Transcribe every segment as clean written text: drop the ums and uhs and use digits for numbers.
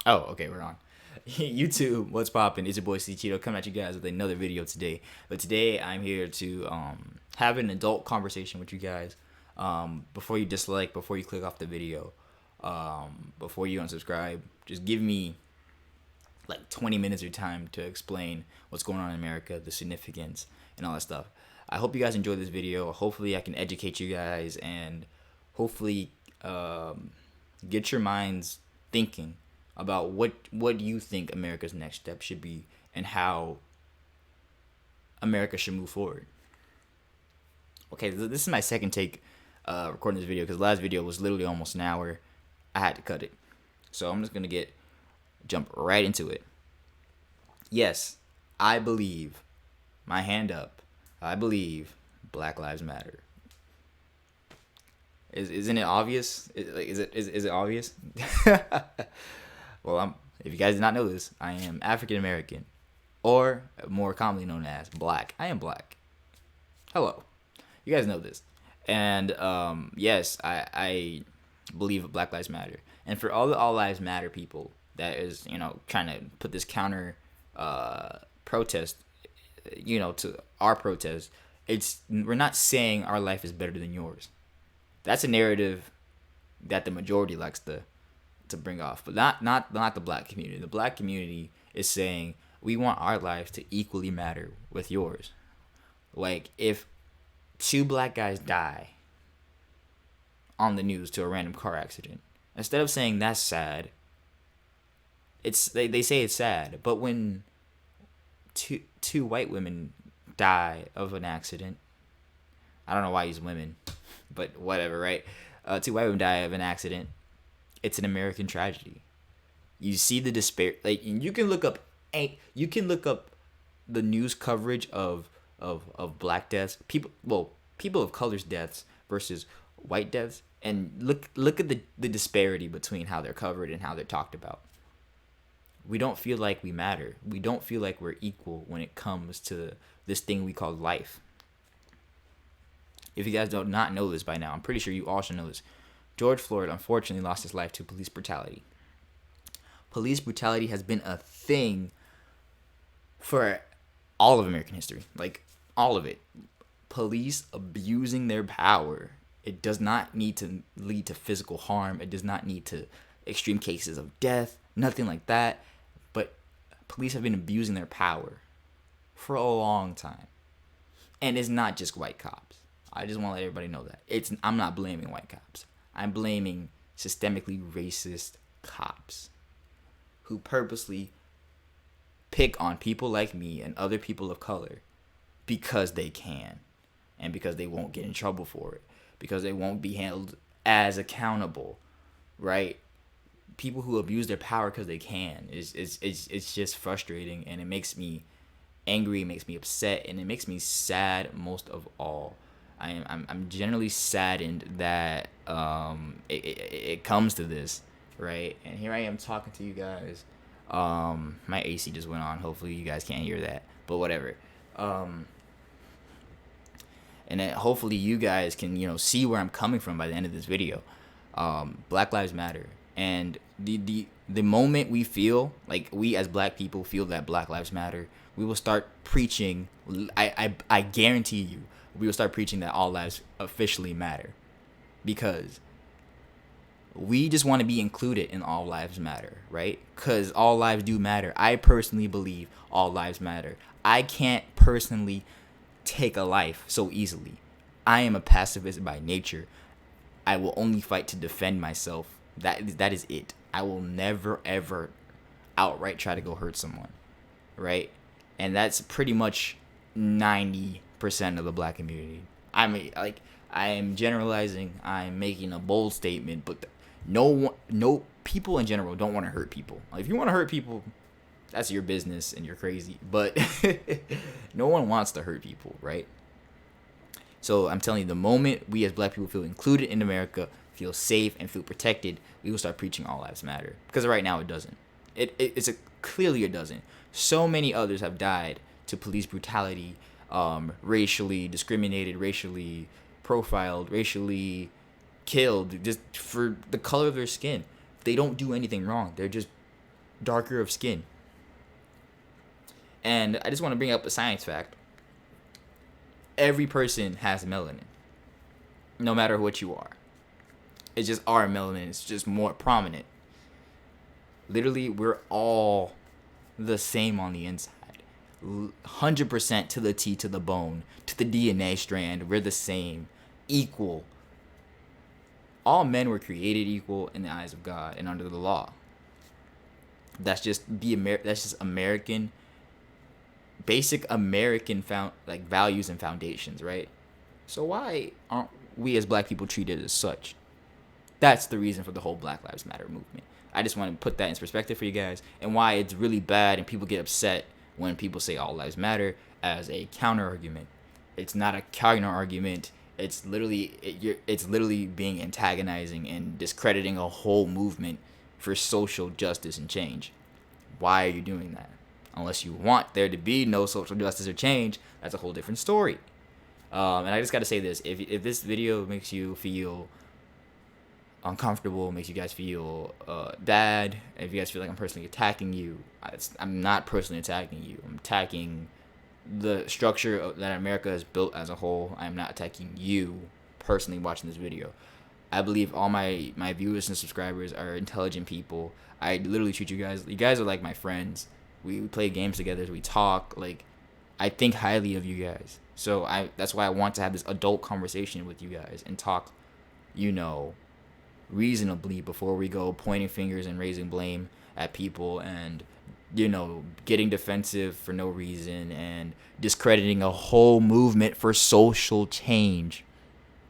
Oh, okay, we're on. YouTube, what's poppin'? It's your boy SleezyCheeto coming at you guys with another video today. But today I'm here to have an adult conversation with you guys. Before you dislike, before you click off the video, before you unsubscribe, just give me like 20 minutes of your time to explain what's going on in America, the significance, and all that stuff. I hope you guys enjoy this video. Hopefully, I can educate you guys and hopefully get your minds thinking about what you think America's next step should be and how America should move forward. Okay, this is my second take recording this video because the last video was literally almost an hour. I had to cut it. So I'm just going to jump right into it. Yes, I believe, my hand up, I believe Black Lives Matter. Isn't it obvious? Is it obvious? Well, if you guys did not know this, I am African American, or more commonly known as black. I am black. Hello. You guys know this. And yes, I believe Black Lives Matter. And for all the All Lives Matter people that is, trying to put this counter protest, to our protest, we're not saying our life is better than yours. That's a narrative that the majority likes to bring off, but not the black community. The black community is saying we want our lives to equally matter with yours. Like if two black guys die on the news to a random car accident, instead of saying that's sad, they say it's sad. But when two white women die of an accident, I don't know why I use women, but whatever, right? Two white women die of an accident. It's an American tragedy. You see the despair. Like you can look up the news coverage of black deaths, people of color's deaths versus white deaths, and look at the disparity between how they're covered and how they're talked about. We don't feel like we matter. We don't feel like we're equal when it comes to this thing we call life. If you guys do not know this by now, I'm pretty sure you all should know this. George Floyd unfortunately lost his life to police brutality. Police brutality has been a thing for all of American history, like all of it. Police abusing their power. It does not need to lead to physical harm. It does not need to extreme cases of death, nothing like that. But police have been abusing their power for a long time. And it's not just white cops. I just want to let everybody know that. I'm not blaming white cops. I'm blaming systemically racist cops who purposely pick on people like me and other people of color because they can and because they won't get in trouble for it, because they won't be held as accountable, right? People who abuse their power because they can. It's just frustrating, and it makes me angry, it makes me upset, and it makes me sad most of all. I'm generally saddened that it comes to this, right? And here I am talking to you guys. My AC just went on. Hopefully you guys can't hear that, but whatever. And then hopefully you guys can see where I'm coming from by the end of this video. Black Lives Matter, and the moment we feel like we as black people feel that Black Lives Matter, we will start preaching. I guarantee you, we will start preaching that all lives officially matter, because we just want to be included in all lives matter, right? Because all lives do matter. I personally believe all lives matter. I can't personally take a life so easily. I am a pacifist by nature. I will only fight to defend myself. That is it. I will never ever outright try to go hurt someone, right? And that's pretty much 90% of the black community. I mean, like, I am generalizing. I'm making a bold statement, but no people in general don't want to hurt people. Like, if you want to hurt people, that's your business and you're crazy. But no one wants to hurt people, right? So I'm telling you, the moment we as black people feel included in America, feel safe and feel protected, we will start preaching all lives matter. Because right now it doesn't. Clearly it doesn't. So many others have died to police brutality, racially discriminated, racially profiled, racially killed just for the color of their skin. They don't do anything wrong. They're just darker of skin. And I just want to bring up a science fact. Every person has melanin, no matter what you are. It's just our melanin is just more prominent. Literally, we're all the same on the inside. 100% to the T, to the bone, to the DNA strand. We're the same, equal. All men were created equal in the eyes of God and under the law. That's just American, basic American values and foundations, right? So why aren't we as black people treated as such? That's the reason for the whole Black Lives Matter movement. I just want to put that in perspective for you guys, and why it's really bad and people get upset when people say all lives matter as a counter argument. It's not a counter argument. It's literally being antagonizing and discrediting a whole movement for social justice and change. Why are you doing that? Unless you want there to be no social justice or change, that's a whole different story. And I just got to say this: if this video makes you feel uncomfortable, makes you guys feel bad, if you guys feel like I'm personally attacking you, I'm not personally attacking you. I'm attacking the structure that America has built as a whole. I'm not attacking you personally watching this video. I believe all my viewers and subscribers are intelligent people. I literally treat you guys are like my friends. We play games together, we talk, like I think highly of you guys. So that's why I want to have this adult conversation with you guys and talk, reasonably before we go pointing fingers and raising blame at people and getting defensive for no reason and discrediting a whole movement for social change.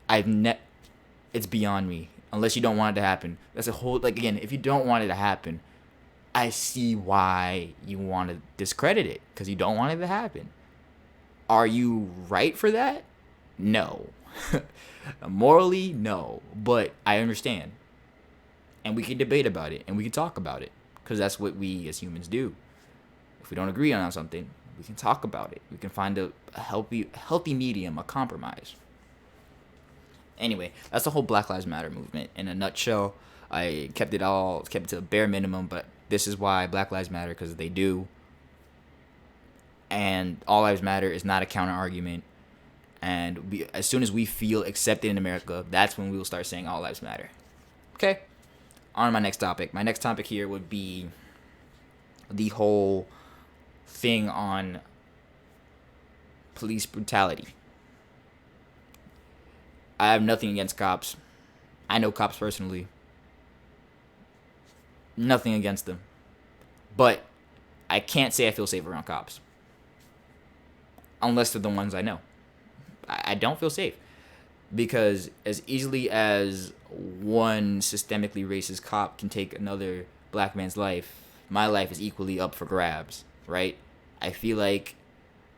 It's beyond me. Unless you don't want it to happen, that's a whole, again, if you don't want it to happen, I see why you want to discredit it, because you don't want it to happen. Are you right for that? No. Morally, no. But I understand. And we can debate about it, and we can talk about it, because that's what we as humans do. If we don't agree on something, we can talk about it. We can find a healthy medium, a compromise. Anyway, that's the whole Black Lives Matter movement in a nutshell. I kept it to a bare minimum, but this is why Black Lives Matter, because they do. And All Lives Matter is not a counter argument. And as soon as we feel accepted in America, that's when we will start saying All Lives Matter. Okay? On to my next topic. My next topic here would be the whole thing on police brutality. I have nothing against cops. I know cops personally. Nothing against them. But I can't say I feel safe around cops. Unless they're the ones I know. I don't feel safe. Because as easily as one systemically racist cop can take another black man's life, my life is equally up for grabs, right? I feel like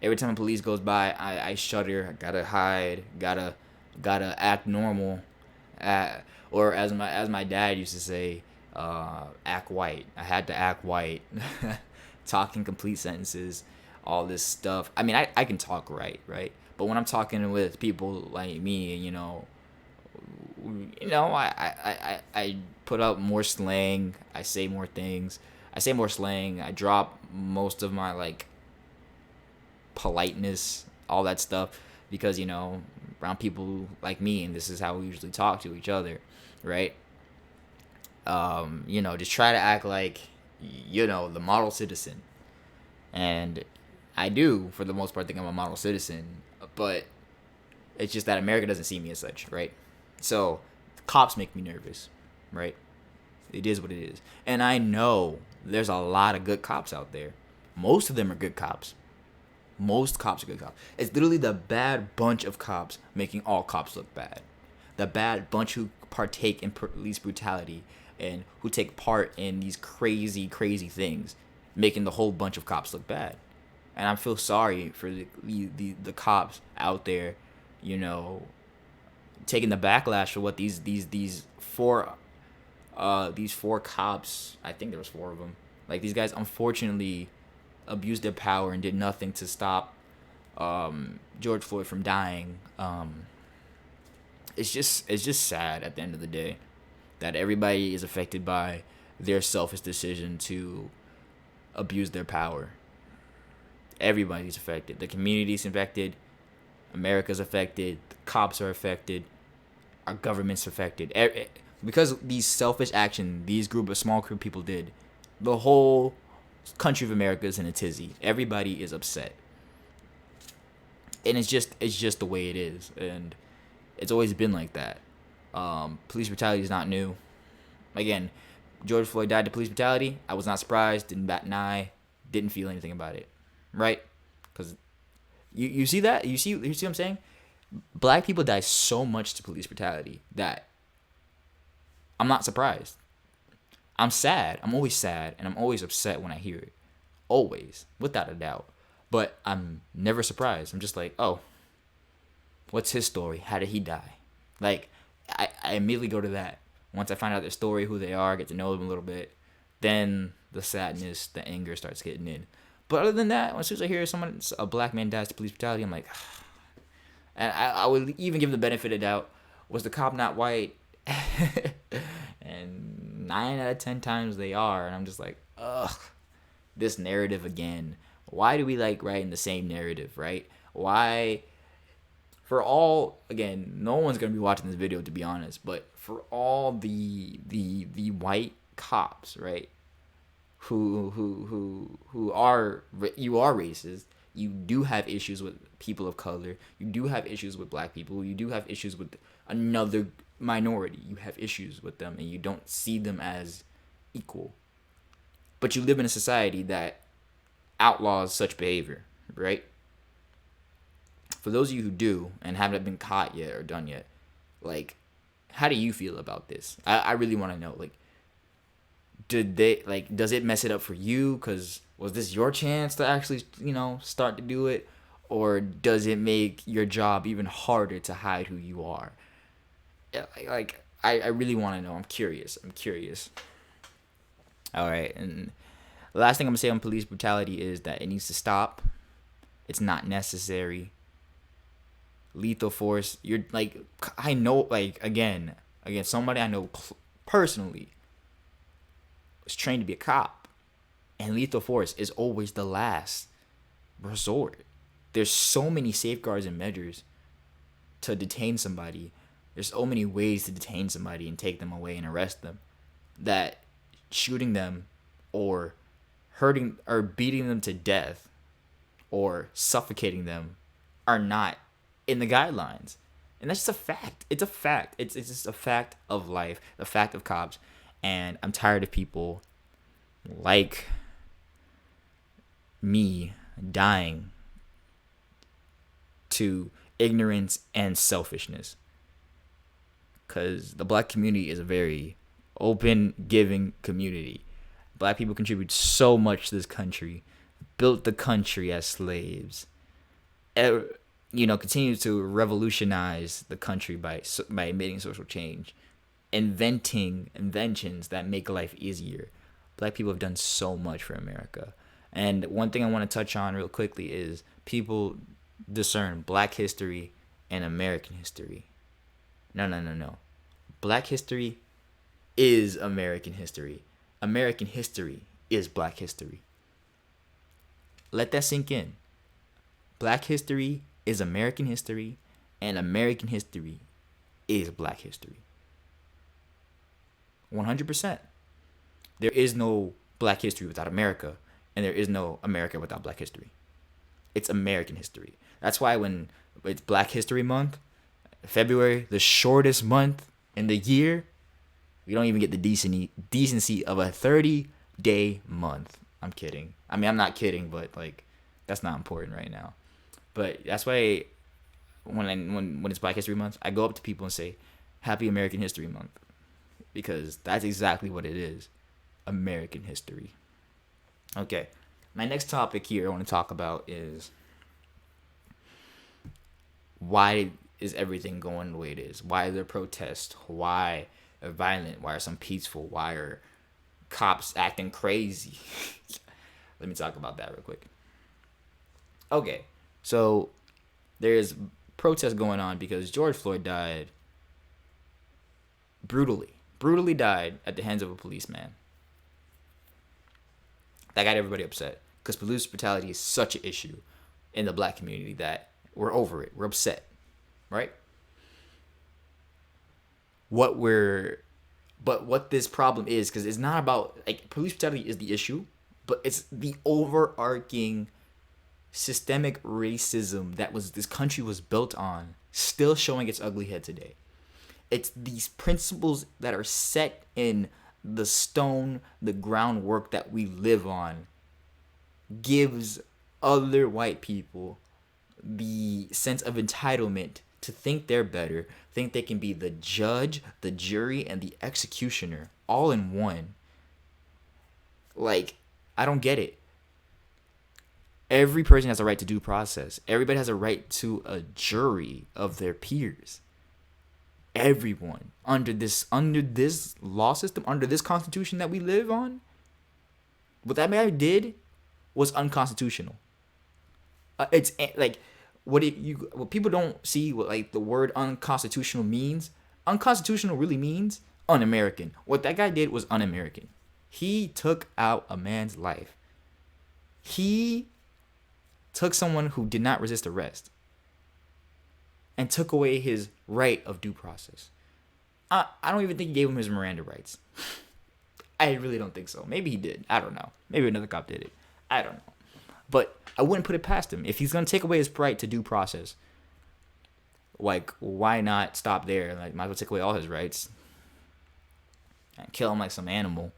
every time a police goes by, I shudder. I gotta hide. Gotta act normal. Or as my dad used to say, act white. I had to act white. Talking complete sentences, all this stuff. I mean, I can talk right? But when I'm talking with people like me, I put up more slang. I say more things. I say more slang. I drop most of my politeness, all that stuff, because around people like me, and this is how we usually talk to each other, right? Just try to act like the model citizen, and I do for the most part think I'm a model citizen, but it's just that America doesn't see me as such, right? So cops make me nervous, right? It is what it is, and I know there's a lot of good cops out there. Most of them are good cops. Most cops are good cops. It's literally the bad bunch of cops making all cops look bad. The bad bunch who partake in police brutality and who take part in these crazy, crazy things, making the whole bunch of cops look bad. And I feel sorry for the cops out there, taking the backlash for what these four cops, I think there was 4 of them, these guys unfortunately abused their power and did nothing to stop George Floyd from dying. It's just sad at the end of the day that everybody is affected by their selfish decision to abuse their power. Everybody's affected. The community's affected. America's affected. The cops are affected. Our government's affected. Because these selfish action these small group of people did, the whole country of America is in a tizzy. Everybody is upset, and it's just the way it is, and it's always been like that. Police brutality is not new. Again, George Floyd died to police brutality. I was not surprised. Didn't bat an eye. Didn't feel anything about it, right? Because you see that you see what I'm saying. Black people die so much to police brutality that I'm not surprised. I'm sad. I'm always sad, and I'm always upset when I hear it. Always, without a doubt. But I'm never surprised. I'm just like, oh, what's his story? How did he die? Like, I immediately go to that. Once I find out their story, who they are, get to know them a little bit, then the sadness, the anger starts getting in. But other than that, as soon as I hear a black man dies to police brutality, I'm like, and I would even give the benefit of doubt. Was the cop not white? And 9 out of 10 times they are, and I'm just like, ugh, this narrative again. Why do we like writing the same narrative, right? Why? For all, again, no one's gonna be watching this video, to be honest, but for all the white cops, right, who are, you are racist, you do have issues with people of color, you do have issues with black people, you do have issues with another minority, you have issues with them, and you don't see them as equal, but you live in a society that outlaws such behavior, right? For those of you who do and haven't been caught yet or done yet, like, how do you feel about this? I really want to know, like, does it mess it up for you? Because was this your chance to actually, start to do it? Or does it make your job even harder to hide who you are? Like, I really want to know. I'm curious. All right. And the last thing I'm going to say on police brutality is that it needs to stop. It's not necessary. Lethal force. You're like, I know, like, again, somebody I know personally was trained to be a cop, and lethal force is always the last resort. There's so many safeguards and measures to detain somebody. There's so many ways to detain somebody and take them away and arrest them, that shooting them or hurting or beating them to death or suffocating them are not in the guidelines. And that's just a fact. It's a fact. It's just a fact of life, a fact of cops. And I'm tired of people like me dying to ignorance and selfishness. Because the black community is a very open, giving community. Black people contribute so much to this country, built the country as slaves, continue to revolutionize the country by making social change, inventing inventions that make life easier. Black people have done so much for America. And one thing I want to touch on real quickly is people discern black history and American history. No. Black history is American history. American history is black history. Let that sink in. Black history is American history, and American history is black history. 100%. There is no black history without America, and there is no America without black history. It's American history. That's why when it's Black History Month, February, the shortest month in the year, we don't even get the decency of a 30-day month. I'm kidding. I mean, I'm not kidding, but like, that's not important right now. But that's why when it's Black History Month, I go up to people and say, Happy American History Month. Because that's exactly what it is. American history. Okay. My next topic here I want to talk about is, why is everything going the way it is? Why are there protests? Why are violent? Why are some peaceful? Why are cops acting crazy? Let me talk about that real quick. Okay, so there's protests going on because George Floyd died brutally died at the hands of a policeman. That got everybody upset because police brutality is such an issue in the black community that we're over it. We're upset, right? What we're But what this problem is, because it's not about, like, police brutality is the issue, but it's the overarching systemic racism that was this country was built on, still showing its ugly head today. It's these principles that are set in the stone, the groundwork that we live on, gives other white people the sense of entitlement to think they're better, think they can be the judge, the jury, and the executioner all in one. Like, I don't get it. Every person has a right to due process. Everybody has a right to a jury of their peers. Everyone under this law system, under this constitution that we live on, what that man did was unconstitutional. It's like what people don't see what, like, the word unconstitutional means. Unconstitutional really means un-American. What that guy did was un-American. He took out a man's life. He took someone who did not resist arrest and took away his right of due process. I don't even think he gave him his Miranda rights. I really don't think so. Maybe he did. I don't know. Maybe another cop did it. I don't know. But I wouldn't put it past him. If he's going to take away his right to due process, like, why not stop there? Like, might as well take away all his rights and kill him like some animal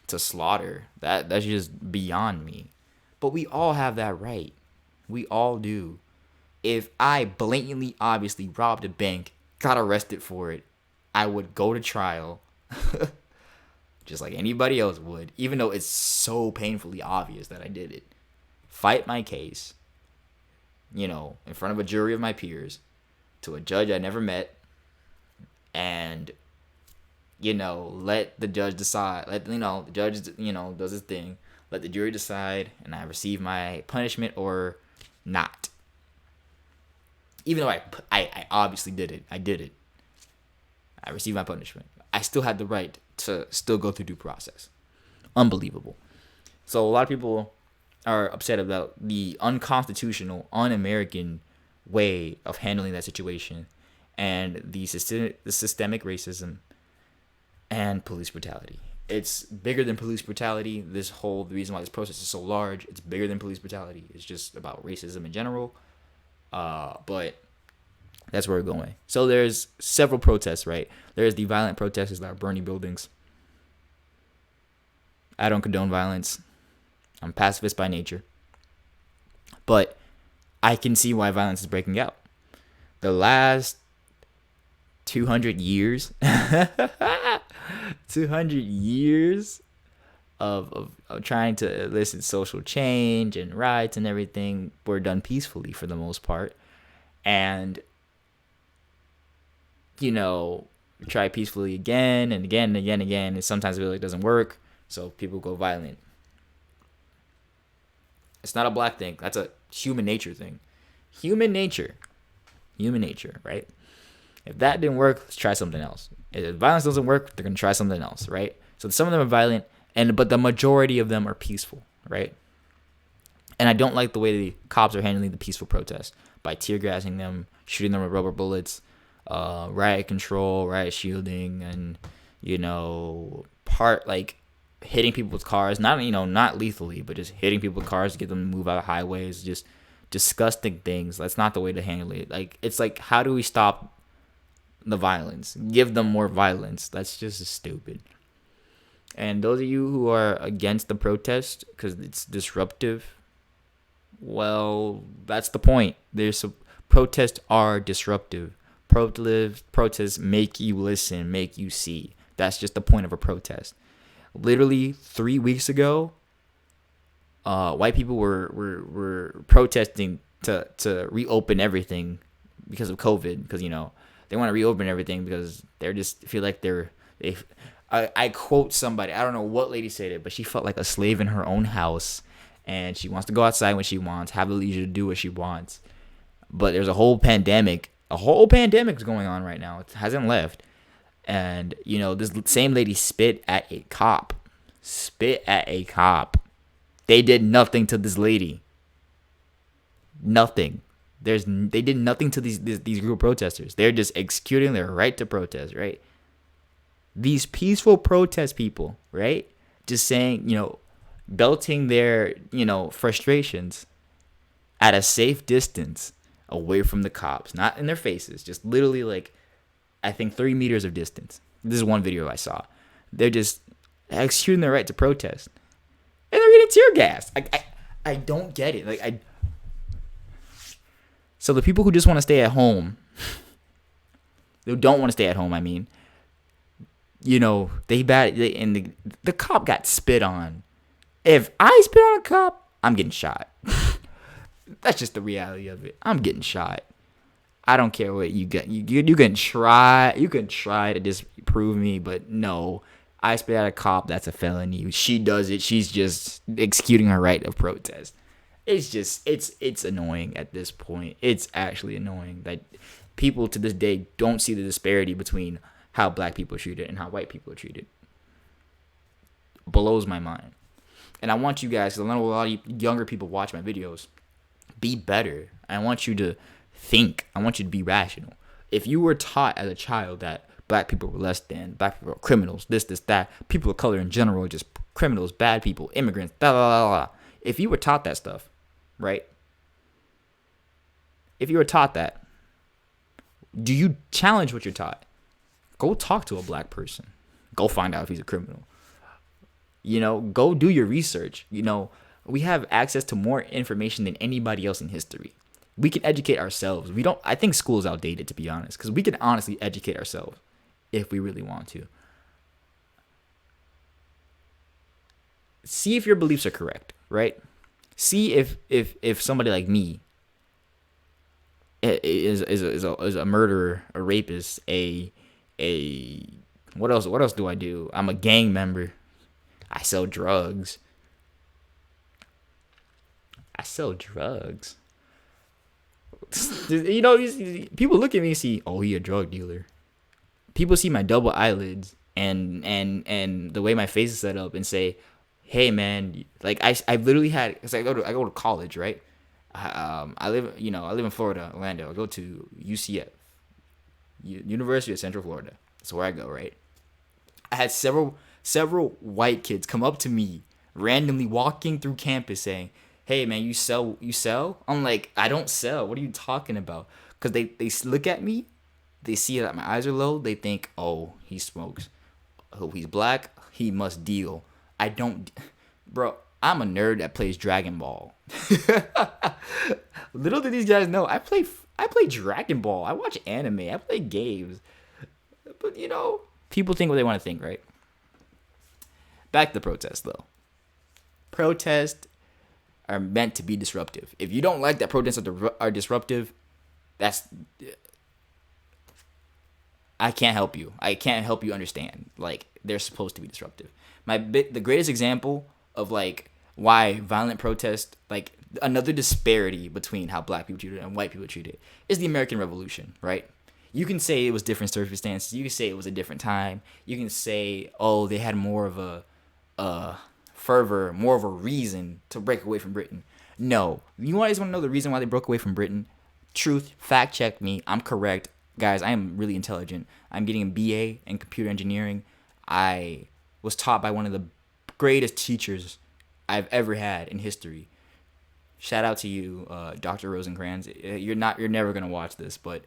to slaughter. That's just beyond me. But we all have that right. We all do. If I blatantly, obviously robbed a bank, got arrested for it, I would go to trial just like anybody else would, even though it's so painfully obvious that I did it. Fight my case, in front of a jury of my peers, to a judge I never met, and, let the judge decide. The judge, does his thing. Let the jury decide, and I receive my punishment or not. Even though I obviously did it. I did it. I received my punishment. I still had the right to still go through due process. Unbelievable. So a lot of people are upset about the unconstitutional, un-American way of handling that situation, and the systemic racism and police brutality. It's bigger than police brutality. The reason why this protest is so large, it's bigger than police brutality. It's just about racism in general. But that's where we're going. So there's several protests, right? There's the violent protesters that are burning buildings. I don't condone violence. I'm pacifist by nature. But I can see why violence is breaking out. The last 200 years, 200 years of trying to elicit social change and riots and everything were done peacefully for the most part. And, try peacefully again and again and again and again. And sometimes it really doesn't work. So people go violent. It's not a black thing. That's a human nature thing. Human nature, right? If that didn't work, let's try something else. If violence doesn't work, they're going to try something else, right? So some of them are violent, but the majority of them are peaceful, right? And I don't like the way the cops are handling the peaceful protests by tear gassing them, shooting them with rubber bullets, riot control, riot shielding, and, hitting people with cars, not lethally, but just hitting people with cars to get them to move out of highways, just disgusting things. That's not the way to handle it. It's like, how do we stop the violence? Give them more violence. That's just stupid. And those of you who are against the protest because it's disruptive, well, that's the point. Protests are disruptive. Protests make you listen, make you see. That's just the point of a protest. Literally 3 weeks ago, white people were protesting to reopen everything because of COVID. Because they want to reopen everything because they just feel like I quote somebody. I don't know what lady said it, but she felt like a slave in her own house, and she wants to go outside when she wants, have the leisure to do what she wants. But there's a whole pandemic. A whole pandemic is going on right now. It hasn't left. And, this same lady spit at a cop. They did nothing to this lady. Nothing. They did nothing to these group of protesters. They're just executing their right to protest, right? These peaceful protest people, right? Just saying, belting their, frustrations at a safe distance away from the cops, not in their faces, just literally like, I think 3 meters of distance. This is one video I saw. They're just executing their right to protest, and they're getting tear gassed. I don't get it. So the people who just want to stay at home, who don't want to stay at home, I mean, and the cop got spit on. If I spit on a cop, I'm getting shot. That's just the reality of it. I'm getting shot. I don't care what you get. You can try. You can try to disprove me, but no. I spit at a cop. That's a felony. She does it. She's just executing her right of protest. It's annoying at this point. It's actually annoying that people to this day don't see the disparity between how black people are treated and how white people are treated. Blows my mind. And I want you guys, because I know a lot of younger people watch my videos, be better. I want you to think. I want you to be rational. If you were taught as a child that black people were less than, black people are criminals, this, that, people of color in general are just criminals, bad people, immigrants, blah, blah, blah, blah. If you were taught that stuff, right? If you were taught that, do you challenge what you're taught? Go talk to a black person. Go find out if he's a criminal. Go do your research. We have access to more information than anybody else in history. We can educate ourselves. I think school is outdated, to be honest, because we can honestly educate ourselves if we really want to. See if your beliefs are correct, right? See if somebody like me is a murderer, a rapist, what else do I do? I'm a gang member. I sell drugs. People look at me and see, oh, he a drug dealer. People see my double eyelids and the way my face is set up and say, hey man, like I literally had, cause I go to college, right? I live in Florida, Orlando. I go to UCF, University of Central Florida. That's where I go, right? I had several white kids come up to me randomly walking through campus saying, hey man, you sell? I'm like, I don't sell. What are you talking about? Because they look at me, they see that my eyes are low, they think, oh, he smokes. Oh, he's black, he must deal. I don't, bro, I'm a nerd that plays Dragon Ball. Little do these guys know, I play Dragon Ball. I watch anime. I play games. But people think what they want to think, right? Back to the protest, though. Protests are meant to be disruptive. If you don't like that protests are disruptive, I can't help you. I can't help you understand. Like, they're supposed to be disruptive. The greatest example of like why violent protest, like another disparity between how black people treated and white people treated, is the American Revolution, right? You can say it was different circumstances. You can say it was a different time. You can say, oh, they had more of a fervor, more of a reason to break away from Britain. No. You guys want to know the reason why they broke away from Britain? Truth, fact check me. I'm correct. Guys, I am really intelligent. I'm getting a BA in computer engineering. I was taught by one of the greatest teachers I've ever had in history. Shout out to you, Dr. Rosencrantz. You're never going to watch this, but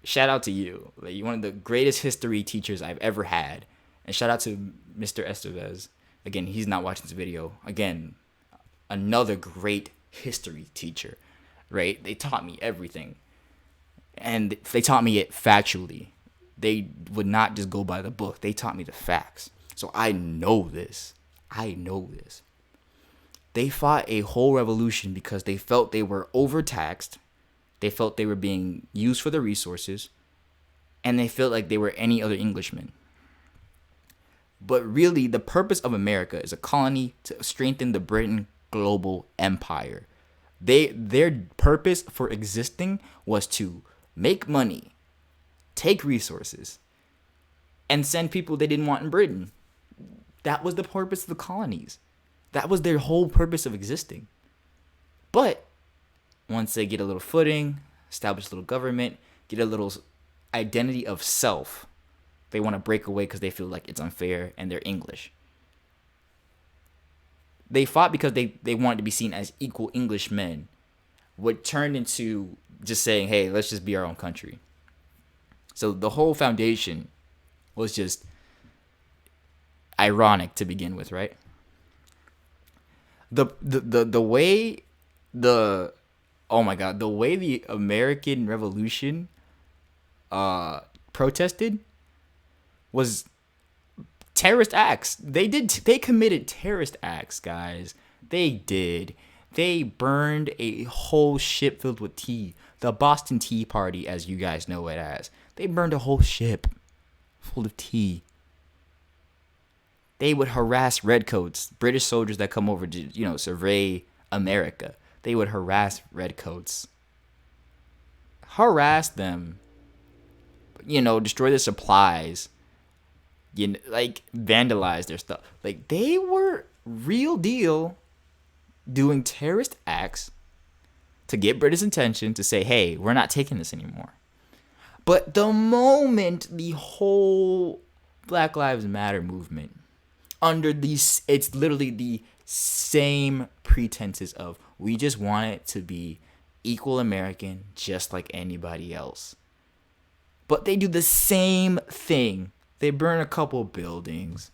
shout out to you. Like, you're one of the greatest history teachers I've ever had. And shout out to Mr. Estevez. Again, he's not watching this video. Again, another great history teacher, right? They taught me everything. And they taught me it factually. They would not just go by the book. They taught me the facts. So I know this. They fought a whole revolution because they felt they were overtaxed. They felt they were being used for their resources. And they felt like they were any other Englishman. But really, the purpose of America is a colony to strengthen the Britain global empire. Their purpose for existing was to make money, take resources, and send people they didn't want in Britain. That was the purpose of the colonies. That was their whole purpose of existing. But once they get a little footing, establish a little government, get a little identity of self, they want to break away because they feel like it's unfair and they're English. They fought because they wanted to be seen as equal Englishmen. What turned into just saying, hey, let's just be our own country. So the whole foundation was just ironic to begin with, right? The way the oh my god, the way the American Revolution protested was terrorist acts. They committed terrorist acts, guys. They did. They burned a whole ship filled with tea. The Boston Tea Party, as you guys know it as. They burned a whole ship full of tea. They would harass redcoats, British soldiers that come over to, survey America. They would harass redcoats. Harass them. Destroy their supplies. Vandalize their stuff. They were real deal doing terrorist acts to get British attention to say, hey, we're not taking this anymore. But the moment the whole Black Lives Matter movement, it's literally the same pretenses of, we just want it to be equal American, just like anybody else. But they do the same thing. They burn a couple buildings.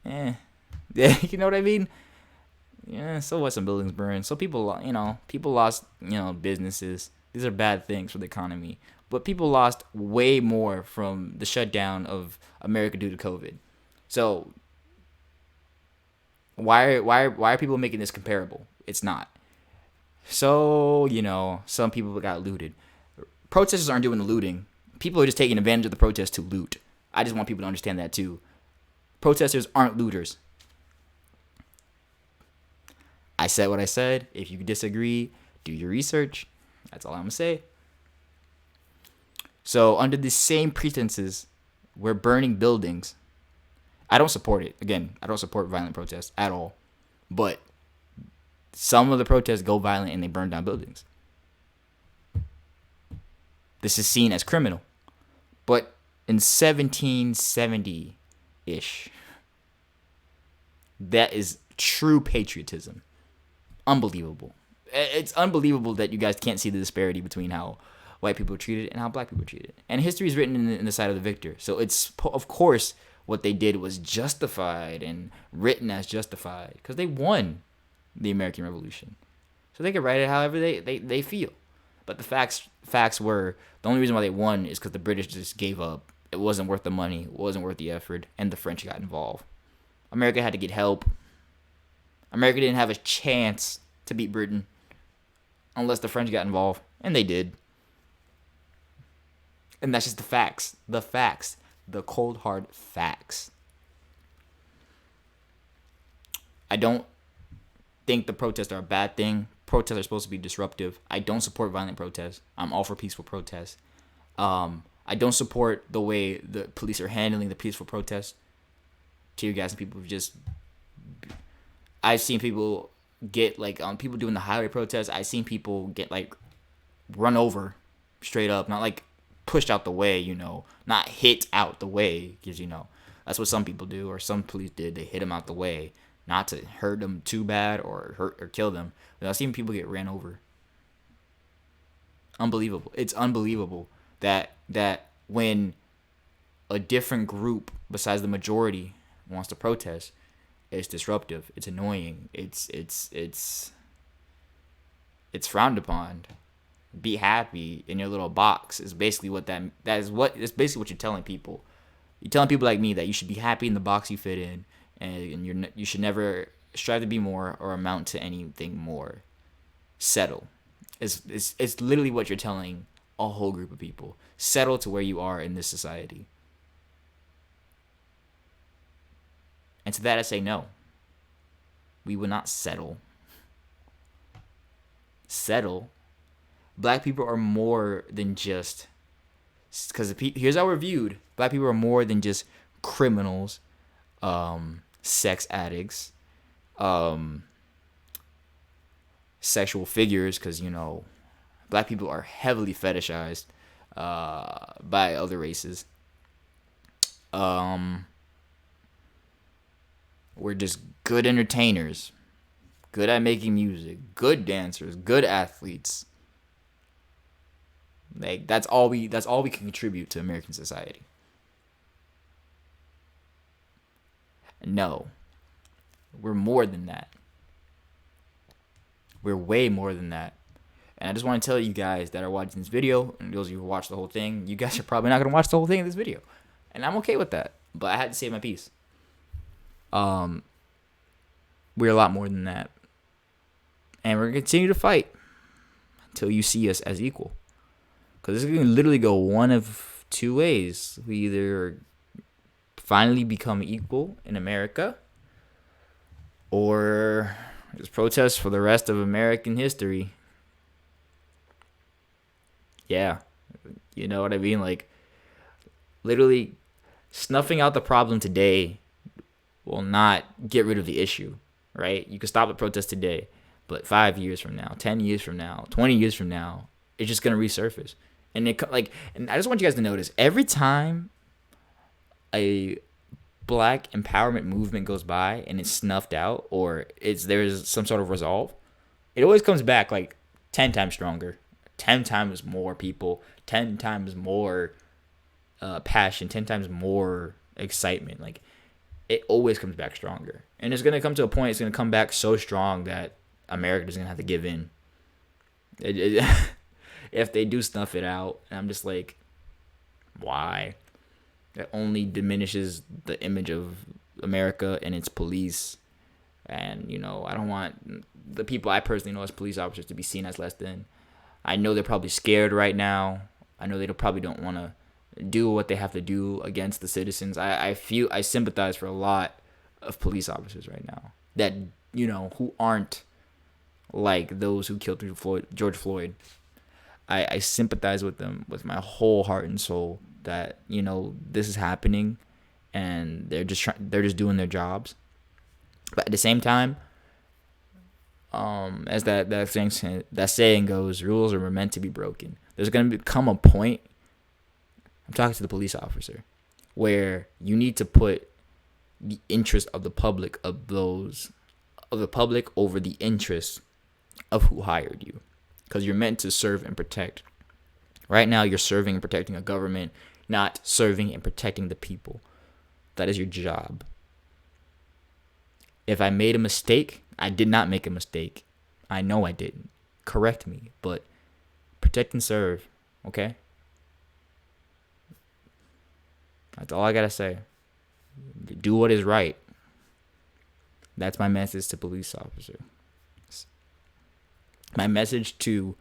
You know what I mean? Yeah, so what? Some buildings burned. So people lost, businesses. These are bad things for the economy. But people lost way more from the shutdown of America due to COVID. So why are people making this comparable? It's not. So, some people got looted. Protesters aren't doing the looting. People are just taking advantage of the protest to loot. I just want people to understand that too. Protesters aren't looters. I said what I said. If you disagree, do your research. That's all I'm going to say. So under the same pretenses, we're burning buildings. I don't support it. Again, I don't support violent protests at all. But some of the protests go violent and they burn down buildings. This is seen as criminal. But in 1770-ish, that is true patriotism. Unbelievable. It's unbelievable that you guys can't see the disparity between how white people are treated and how black people are treated. And history is written in the side of the victor. So it's, of course, what they did was justified and written as justified because they won the American Revolution. So they could write it however they feel. But the facts were, the only reason why they won is because the British just gave up. It wasn't worth the money. It wasn't worth the effort. And the French got involved. America had to get help. America didn't have a chance to beat Britain unless the French got involved. And they did. And that's just the facts. The facts. The cold, hard facts. I don't think the protests are a bad thing. Protests are supposed to be disruptive. I don't support violent protests. I'm all for peaceful protests. I don't support the way the police are handling the peaceful protests. Tear gas and people just... I've seen people get, people doing the highway protests. I've seen people get, run over straight up. Not, pushed out the way, Not hit out the way. Because, that's what some people do. Or some police did. They hit them out the way. Not to hurt them too bad or hurt or kill them. But I've seen people get ran over. Unbelievable. It's unbelievable that when a different group besides the majority wants to protest, it's disruptive. It's annoying. It's frowned upon. Be happy in your little box is basically what that's basically what you're telling people. You're telling people like me that you should be happy in the box you fit in, and you should never strive to be more or amount to anything more. Settle. It's literally what you're telling a whole group of people. Settle to where you are in this society. And to that I say no. We will not settle. Settle. Black people are more than just... Because here's how we're viewed. Black people are more than just criminals, sex addicts, um, sexual figures, because black people are heavily fetishized by other races. Um, we're just good entertainers, good at making music, good dancers, good athletes. Like that's all we can contribute to American society. No, we're more than that. We're way more than that. And I just want to tell you guys that are watching this video, and those of you who watch the whole thing, you guys are probably not gonna watch the whole thing of this video, and I'm okay with that. But I had to save my peace. We're a lot more than that, and we're gonna continue to fight until you see us as equal. Because this can literally go one of two ways. We either finally become equal in America, or just protest for the rest of American history. Yeah, you know what I mean? Like, literally, snuffing out the problem today will not get rid of the issue, right? You can stop the protest today, but 5 years from now, 10 years from now, 20 years from now, it's just gonna resurface. And and I just want you guys to notice, every time a black empowerment movement goes by and it's snuffed out, or there's some sort of resolve, it always comes back like 10 times stronger, 10 times more people, 10 times more passion, 10 times more excitement. Like, it always comes back stronger. And it's going to come to a point, it's going to come back so strong that America is going to have to give in. If they do snuff it out, and I'm just like, why? It only diminishes the image of America and its police. And, I don't want the people I personally know as police officers to be seen as less than. I know they're probably scared right now. I know they probably don't want to do what they have to do against the citizens. I sympathize for a lot of police officers right now that, who aren't like those who killed George Floyd. I sympathize with them with my whole heart and soul that, this is happening and they're just doing their jobs. But at the same time, as that saying goes, rules are meant to be broken. There's going to come a point, I'm talking to the police officer, where you need to put the interest of the public over the interest of who hired you. Because you're meant to serve and protect. Right now, you're serving and protecting a government, not serving and protecting the people. That is your job. If I made a mistake, I did not make a mistake. I know I didn't. Correct me. But protect and serve, okay? That's all I gotta say. Do what is right. That's my message to police officers. My message to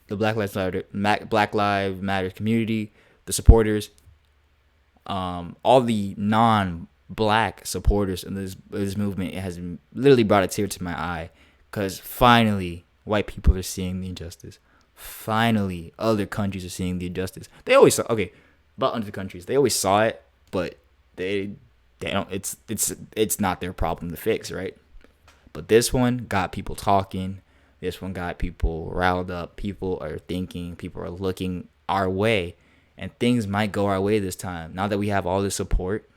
the Black Lives Matter community, the supporters, all the non-black supporters in this movement, it has literally brought a tear to my eye, because finally white people are seeing the injustice. Finally, other countries are seeing the injustice. They always saw, about other countries, they always saw it, but they don't. It's not their problem to fix, right? But this one got people talking. This one got people riled up. People are thinking. People are looking our way. And things might go our way this time. Now that we have all this support.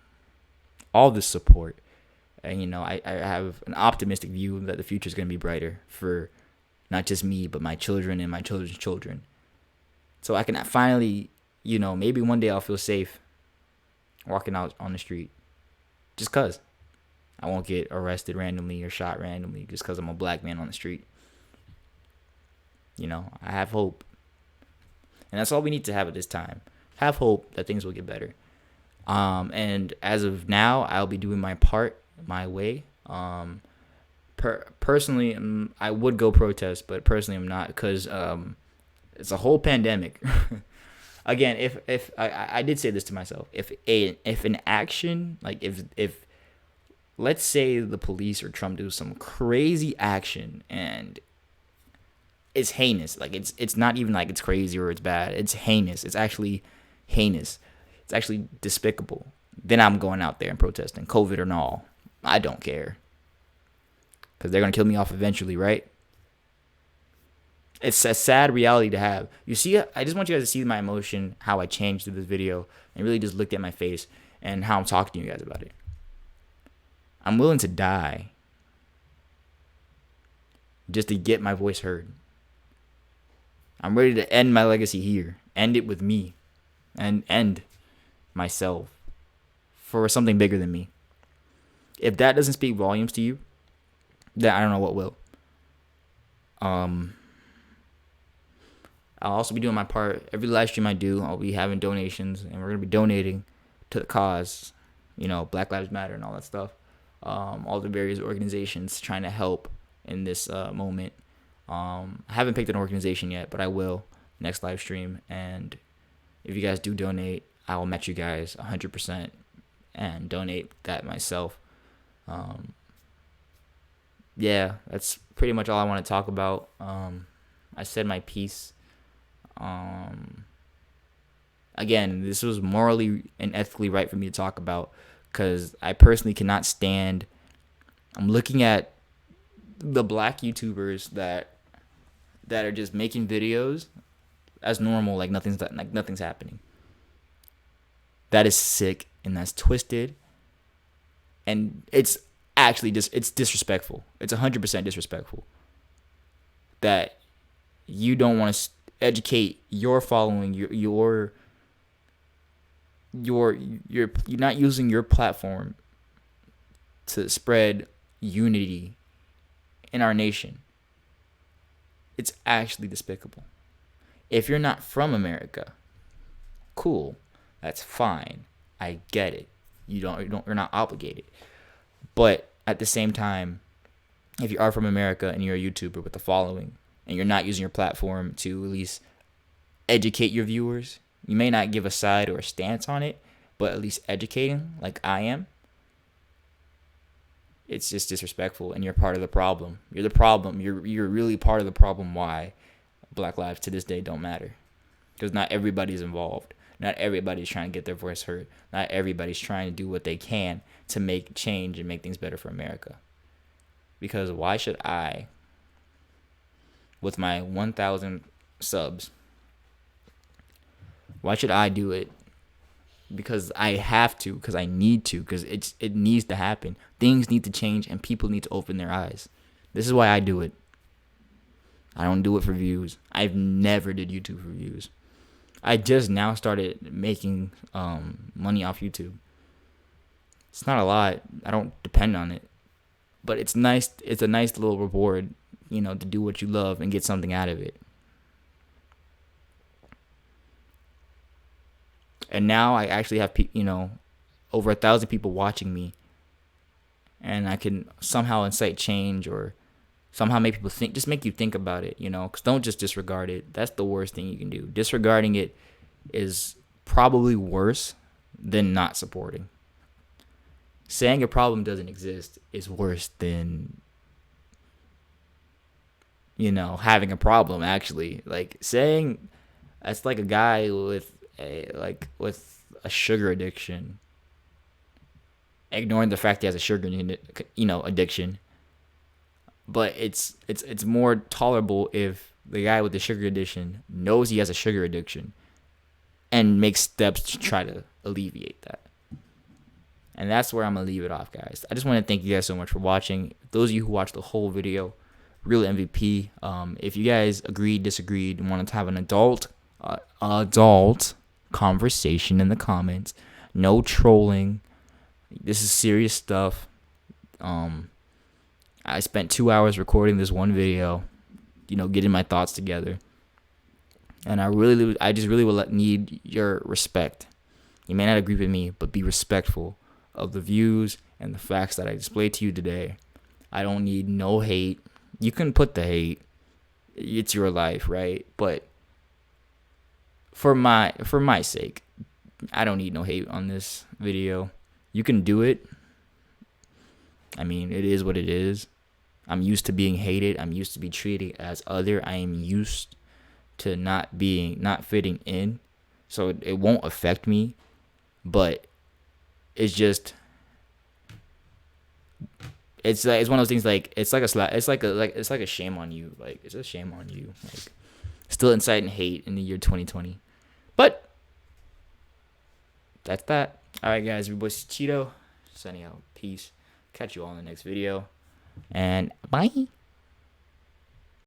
And, I have an optimistic view that the future is going to be brighter for not just me, but my children and my children's children. So I can finally, maybe one day I'll feel safe walking out on the street. Just because. I won't get arrested randomly or shot randomly just because I'm a black man on the street. I have hope. And that's all we need to have at this time. Have hope that things will get better. And as of now, I'll be doing my part, my way. Personally, I would go protest, but personally I'm not, because it's a whole pandemic. Again, if I did say this to myself, if an action, like if let's say the police or Trump do some crazy action and it's heinous. Like it's not even like it's crazy or it's bad. It's heinous. It's actually heinous. It's actually despicable. Then I'm going out there and protesting, COVID or all. I don't care. Because they're going to kill me off eventually, right? It's a sad reality to have. You see, I just want you guys to see my emotion, how I changed through this video, and really just looked at my face and how I'm talking to you guys about it. I'm willing to die just to get my voice heard. I'm ready to end my legacy here. End it with me. And end myself for something bigger than me. If that doesn't speak volumes to you, then I don't know what will. I'll also be doing my part. Every live stream I do, I'll be having donations, and we're going to be donating to the cause, Black Lives Matter and all that stuff. All the various organizations trying to help in this moment. I haven't picked an organization yet, but I will next live stream. And if you guys do donate, I will match you guys 100% and donate that myself. Yeah, that's pretty much all I want to talk about. I said my piece. Again, this was morally and ethically right for me to talk about, because I personally cannot stand. I'm looking at the black YouTubers that are just making videos as normal, like nothing's happening. That is sick, and that's twisted, and it's actually it's disrespectful. It's 100% disrespectful that you don't want to educate your following. You're not using your platform to spread unity in our nation. It's actually despicable. If you're not from America, cool, that's fine. I get it. You're not obligated. But at the same time, if you are from America and you're a YouTuber with a following, and you're not using your platform to at least educate your viewers, you may not give a side or a stance on it, but at least educating, like I am, it's just disrespectful, and you're part of the problem. You're the problem. You're really part of the problem why Black lives to this day don't matter. Because not everybody's involved. Not everybody's trying to get their voice heard. Not everybody's trying to do what they can to make change and make things better for America. Because why should I, with my 1,000 subs, why should I do it? Because I have to, because I need to, because it needs to happen. Things need to change, and people need to open their eyes. This is why I do it. I don't do it for views. I've never did YouTube for views. I just now started making money off YouTube. It's not a lot. I don't depend on it. But it's nice. It's a nice little reward, to do what you love and get something out of it. And now I actually have, over 1,000 people watching me. And I can somehow incite change, or somehow make people think, just make you think about it, because don't just disregard it. That's the worst thing you can do. Disregarding it is probably worse than not supporting. Saying a problem doesn't exist is worse than, having a problem, actually. Like, saying, that's like a guy with a sugar addiction, ignoring the fact he has a sugar, addiction. But it's more tolerable if the guy with the sugar addiction knows he has a sugar addiction and makes steps to try to alleviate that. And that's where I'm going to leave it off, guys. I just want to thank you guys so much for watching. Those of you who watched the whole video, real MVP. If you guys agreed, disagreed, and wanted to have an adult conversation in the comments, no trolling. This is serious stuff. I spent 2 hours recording this one video, getting my thoughts together. And I just really will need your respect. You may not agree with me, but be respectful of the views and the facts that I displayed to you today. I don't need no hate. You can put the hate. It's your life, right? But for my sake, I don't need no hate on this video. You can do it. I mean, it is what it is. I'm used to being hated. I'm used to be treated as other. I am used to not fitting in. So it won't affect me. But it's just, it's one of those things like it's like a it's like a shame on you. Like it's a shame on you. Like still inciting hate in the year 2020. But that's that. All right, guys. Your boy Cheeto signing out. Peace. Catch you all in the next video. And bye.